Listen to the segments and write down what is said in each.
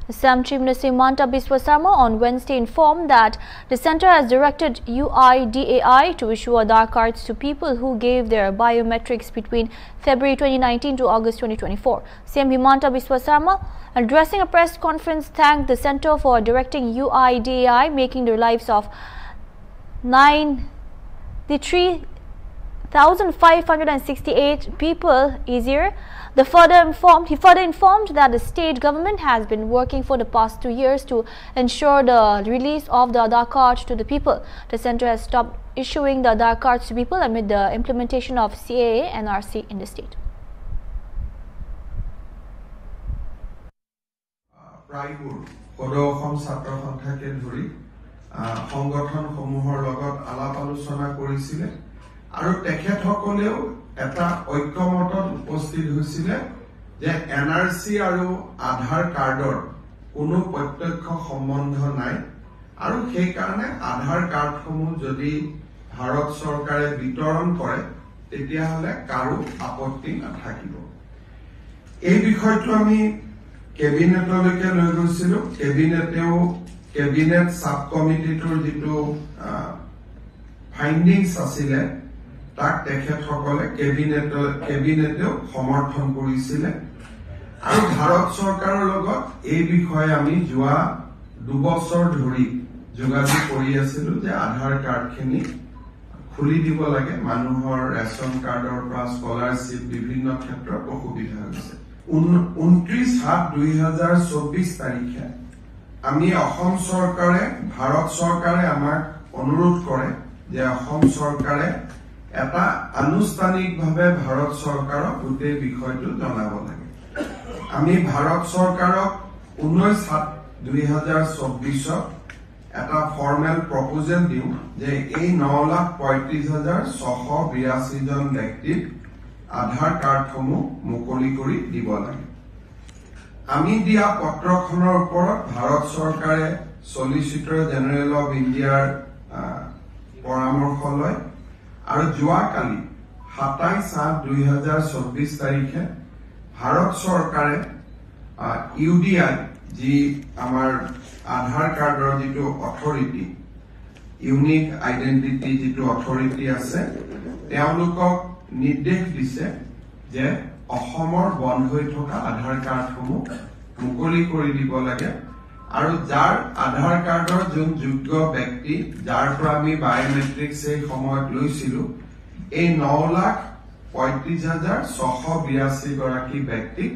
Assam Chief Minister Himanta Biswa Sarma on Wednesday informed that the centre has directed UIDAI to issue Aadhaar cards to people who gave their biometrics between February 2019 to August 2024. CM Himanta Biswa Sarma, addressing a press conference, thanked the centre for directing UIDAI, making the lives of 93,568 people easier. He further informed that the state government has been working for the past 2 years to ensure the release of the Aadhaar card to the people. The centre has stopped issuing the Aadhaar cards to people amid the implementation of CAA and NRC in the state. এটা ঐক্যমতত উপস্থিত হৈছিল যে NRC আৰু আধাৰ কাৰ্ডৰ কোনো প্ৰত্যক্ষ সম্বন্ধ নাই আৰু সেই কাৰণে আধাৰ কাৰ্ডসমূহ যদি ভাৰত চৰকাৰে বিতৰণ কৰে তেতিয়া হলে কাৰো আপত্তি নাথাকিব। এই বিষয়টো আমি কেবিনেটলৈকে লৈ গৈছিলো। কেবিনেট সাব কমিটিটোৰ যেটো ফাইন্ডিংছ আছিল তাক তেখেতসকলে কেবিনেটেও সমৰ্থন কৰিছিল আৰু ভাৰত চৰকাৰৰ লগত এই বিষয়ে আমি যোৱা 2 বছৰ ধৰি যোগাযোগ কৰি আছিলো যে আধাৰ কাৰ্ডখিনি খুলি দিব লাগে। মানুহৰ ৰেচন কাৰ্ডৰ পৰা স্কলাৰশ্বিপ বিভিন্ন ক্ষেত্ৰত অসুবিধা হৈছে। 29/7/2024 তাৰিখে আমি অসম চৰকাৰে ভাৰত চৰকাৰে আমাক অনুৰোধ কৰে যে অসম চৰকাৰে এটা আনুষ্ঠানিকভাৱে ভাৰত চৰকাৰক গোটেই বিষয়টো জনাব লাগে। আমি ভাৰত চৰকাৰক 19/7/2024 এটা ফৰ্মেল প্ৰপ'জেল দিওঁ যে এই 9,35,682 জন ব্যক্তিক আধাৰ কাৰ্ডসমূহ মুকলি কৰি দিব লাগে। আমি দিয়া পত্ৰখনৰ ওপৰত ভাৰত চৰকাৰে সলিচিটৰ জেনেৰেল অফ ইণ্ডিয়াৰ পৰামৰ্শ লয় আৰু যোৱাকালি 27/8/2024 তাৰিখে ভাৰত চৰকাৰে ইউডিআই যি আমাৰ আধাৰ কাৰ্ডৰ যেটো অথৰিটি ইউনিক আইডেন্টিটি যেটো অথৰিটি আছে তেওঁলোকক নিৰ্দেশ দিছে যে অসমৰ বন্ধ হৈ থকা আধাৰ কাৰ্ডসমূহ মুকলি কৰি দিব লাগে আৰু যাৰ আধাৰ কাৰ্ডৰ যোন যোগ্য ব্যক্তি যাৰ পৰা আমি বায়োমেট্ৰিক্স এই সময়ত লৈছিলো এই 9,35,682 গৰাকী ব্যক্তিক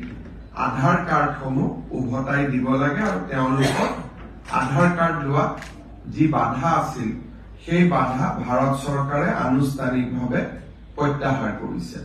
আধাৰ কাৰ্ডসমূহ উভতাই দিব লাগে আৰু তেওঁলোকক আধাৰ কাৰ্ড লোৱা যি বাধা আছিল সেই বাধা ভাৰত চৰকাৰে আনুষ্ঠানিকভাৱে প্ৰত্যাহাৰ কৰিছে।